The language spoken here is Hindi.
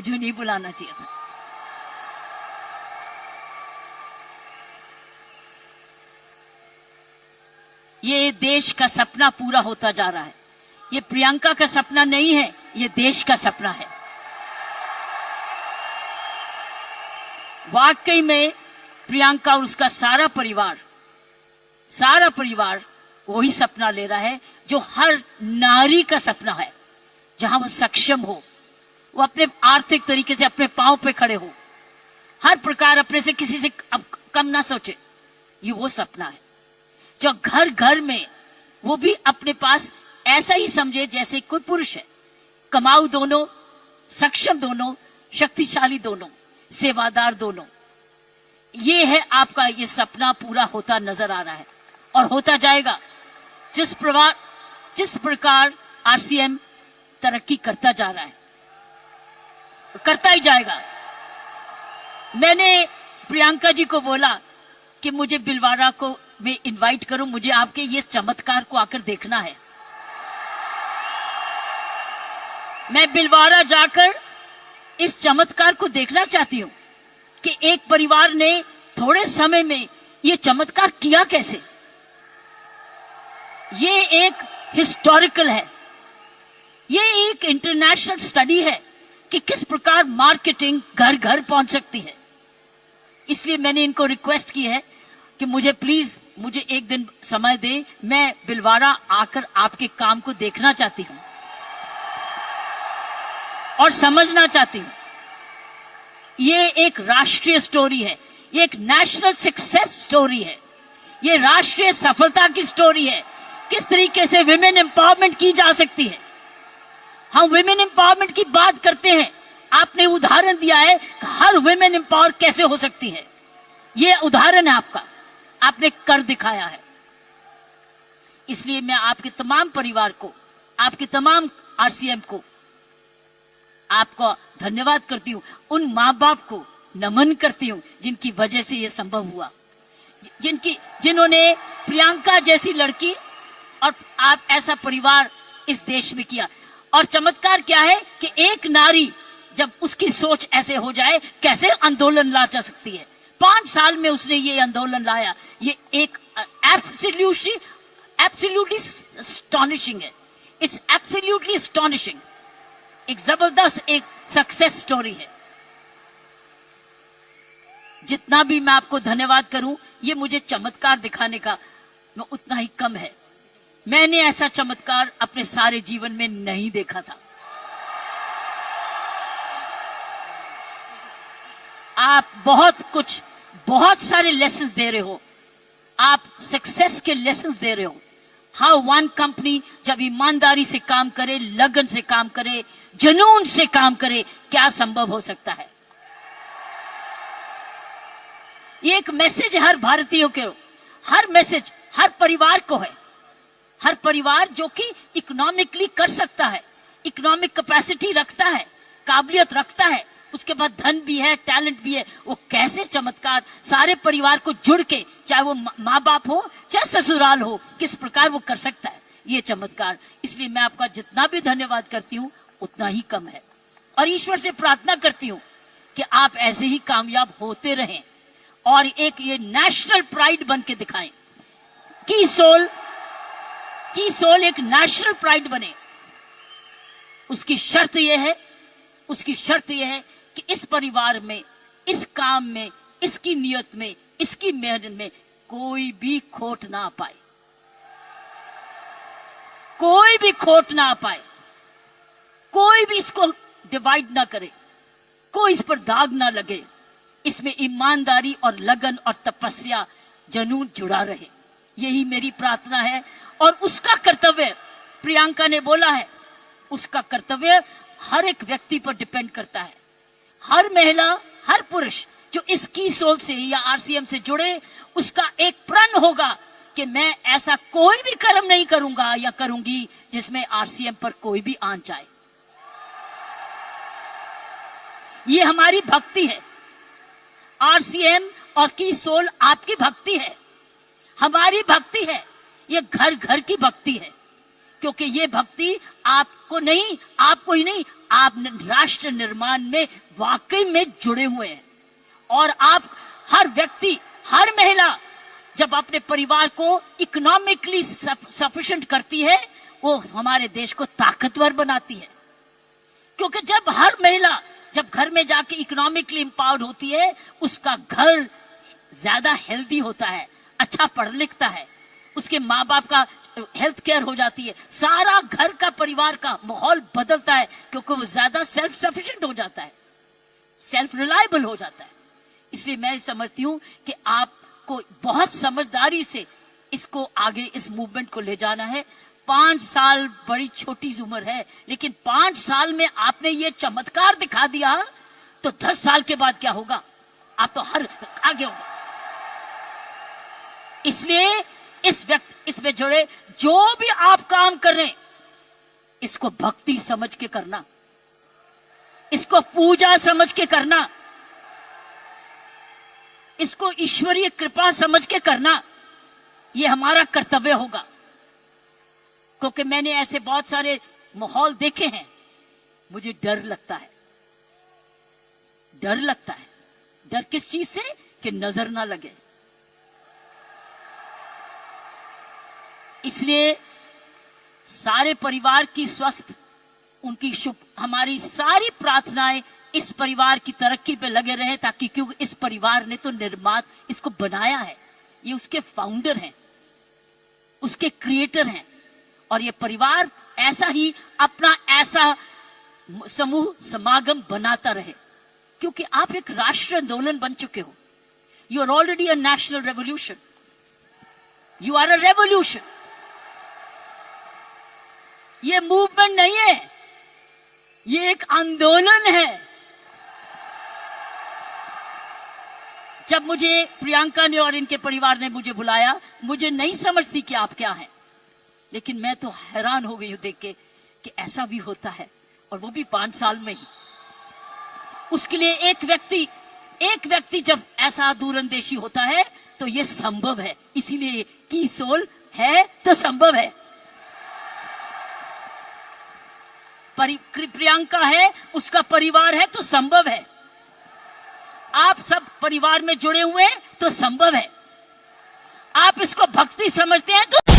मुझे नहीं बुलाना चाहिए था। ये देश का सपना पूरा होता जा रहा है। ये प्रियंका का सपना नहीं है, ये देश का सपना है। वाकई में प्रियंका और उसका सारा परिवार वही सपना ले रहा है जो हर नारी का सपना है, जहां वो सक्षम हो, वो अपने आर्थिक तरीके से अपने पांव पे खड़े हो, हर प्रकार अपने से किसी से कम ना सोचे। ये वो सपना है जो घर घर में वो भी अपने पास ऐसा ही समझे जैसे कोई पुरुष है। कमाऊ दोनों, सक्षम दोनों, शक्तिशाली दोनों, सेवादार दोनों। ये है आपका ये सपना पूरा होता नजर आ रहा है और होता जाएगा। जिस प्रकार आरसीएम तरक्की करता जा रहा है, करता ही जाएगा। मैंने प्रियंका जी को बोला कि मुझे बिलवाड़ा को मैं इनवाइट करूं, मुझे आपके ये चमत्कार को आकर देखना है। मैं बिलवाड़ा जाकर इस चमत्कार को देखना चाहती हूं कि एक परिवार ने थोड़े समय में ये चमत्कार किया कैसे। ये एक हिस्टोरिकल है, ये एक इंटरनेशनल स्टडी है कि किस प्रकार मार्केटिंग घर घर पहुंच सकती है। इसलिए मैंने इनको रिक्वेस्ट की है कि मुझे एक दिन समय दे, मैं बिलवाड़ा आकर आपके काम को देखना चाहती हूं और समझना चाहती हूं। ये एक राष्ट्रीय स्टोरी है, ये एक नेशनल सक्सेस स्टोरी है, ये राष्ट्रीय सफलता की स्टोरी है। किस तरीके से विमेन एम्पावरमेंट की जा सकती है। हम विमेन एम्पावरमेंट की बात करते हैं, आपने उदाहरण दिया है कि हर विमेन एम्पावर कैसे हो सकती है। ये उदाहरण है आपका, आपने कर दिखाया है। इसलिए मैं आपके तमाम परिवार को, आपके तमाम आरसीएम को, आपको धन्यवाद करती हूं। उन माँ बाप को नमन करती हूं जिनकी वजह से यह संभव हुआ, जिन्होंने प्रियंका जैसी लड़की और आप ऐसा परिवार इस देश में किया। और चमत्कार क्या है कि एक नारी जब उसकी सोच ऐसे हो जाए, कैसे आंदोलन ला जा सकती है। 5 साल में उसने ये आंदोलन लाया। ये एक एब्सोल्युटली एस्टॉनिशिंग है। It's absolutely astonishing. एक जबरदस्त एक सक्सेस स्टोरी है। जितना भी मैं आपको धन्यवाद करूं, ये मुझे चमत्कार दिखाने का उतना ही कम है। मैंने ऐसा चमत्कार अपने सारे जीवन में नहीं देखा था। आप बहुत सारे लेसन्स दे रहे हो, आप सक्सेस के लेसन्स दे रहे हो। हाउ वन कंपनी जब ईमानदारी से काम करे, लगन से काम करे, जुनून से काम करे, क्या संभव हो सकता है। ये एक मैसेज हर भारतीयों के, हर मैसेज हर परिवार को है। हर परिवार जो कि इकोनॉमिकली कर सकता है, इकोनॉमिक कैपेसिटी रखता है, काबिलियत रखता है, उसके बाद धन भी है, टैलेंट भी है, वो कैसे चमत्कार सारे परिवार को जुड़ के, चाहे वो माँ बाप हो चाहे ससुराल हो, किस प्रकार वो कर सकता है ये चमत्कार। इसलिए मैं आपका जितना भी धन्यवाद करती हूँ उतना ही कम है। और ईश्वर से प्रार्थना करती हूँ कि आप ऐसे ही कामयाब होते रहें और एक ये नेशनल प्राइड बन के दिखाएं। की सोल एक नेशनल प्राइड बने। उसकी शर्त यह है कि इस परिवार में, इस काम में, इसकी नियत में, इसकी मेहनत में कोई भी खोट ना पाए, कोई भी खोट ना पाए, कोई भी इसको डिवाइड ना करे, कोई इस पर दाग ना लगे। इसमें ईमानदारी और लगन और तपस्या, जुनून जुड़ा रहे। यही मेरी प्रार्थना है। और उसका कर्तव्य, प्रियंका ने बोला है, उसका कर्तव्य हर एक व्यक्ति पर डिपेंड करता है। हर महिला, हर पुरुष जो इस की सोल से या आरसीएम से जुड़े, उसका एक प्रण होगा कि मैं ऐसा कोई भी कर्म नहीं करूंगा या करूंगी जिसमें आरसीएम पर कोई भी आंच आए। ये हमारी भक्ति है। आरसीएम और की सोल आपकी भक्ति है, हमारी भक्ति है। ये घर घर की भक्ति है, क्योंकि ये भक्ति आपको ही नहीं, आप राष्ट्र निर्माण में वाकई में जुड़े हुए हैं। और आप हर व्यक्ति, हर महिला जब अपने परिवार को इकोनॉमिकली सफिशिएंट करती है, वो हमारे देश को ताकतवर बनाती है। क्योंकि जब हर महिला जब घर में जाके इकोनॉमिकली एम्पावर्ड होती है, उसका घर ज्यादा हेल्दी होता है, अच्छा पढ़ लिखता है, उसके माँ बाप का हेल्थ केयर हो जाती है, सारा घर का परिवार का माहौल बदलता है, क्योंकि वो ज्यादा सेल्फ सफिशिएंट हो जाता है, सेल्फ रिलायबल हो जाता है। इसलिए मैं समझती हूं कि आपको बहुत समझदारी से इसको आगे, इस मूवमेंट को ले जाना है। 5 साल बड़ी छोटी उम्र है, लेकिन 5 साल में आपने ये चमत्कार दिखा दिया, तो 10 साल के बाद क्या होगा? आप तो हर आगे होगा। इसलिए इसमें जुड़े जो भी आप काम कर रहे हैं, इसको भक्ति समझ के करना, इसको पूजा समझ के करना, इसको ईश्वरीय कृपा समझ के करना, ये हमारा कर्तव्य होगा। क्योंकि मैंने ऐसे बहुत सारे माहौल देखे हैं, मुझे डर लगता है। डर लगता है। डर किस चीज से? कि नजर ना लगे। इसलिए सारे परिवार की स्वस्थ, उनकी शुभ, हमारी सारी प्रार्थनाएं इस परिवार की तरक्की पे लगे रहे, ताकि क्योंकि इस परिवार ने तो निर्माता इसको बनाया है, ये उसके फाउंडर हैं, उसके क्रिएटर हैं। और ये परिवार ऐसा ही अपना ऐसा समूह समागम बनाता रहे, क्योंकि आप एक राष्ट्र आंदोलन बन चुके हो। You are already a national revolution. You are a revolution. ये मूवमेंट नहीं है, ये एक आंदोलन है। जब मुझे प्रियंका ने और इनके परिवार ने मुझे बुलाया, मुझे नहीं समझती कि आप क्या हैं, लेकिन मैं तो हैरान हो गई हूं देख के कि ऐसा भी होता है, और वो भी 5 साल में ही। उसके लिए एक व्यक्ति जब ऐसा दूरंदेशी होता है तो ये संभव है। इसीलिए की सोल है तो संभव है। प्रियंका है, उसका परिवार है तो संभव है। आप सब परिवार में जुड़े हुए हैं तो संभव है। आप इसको भक्ति समझते हैं तो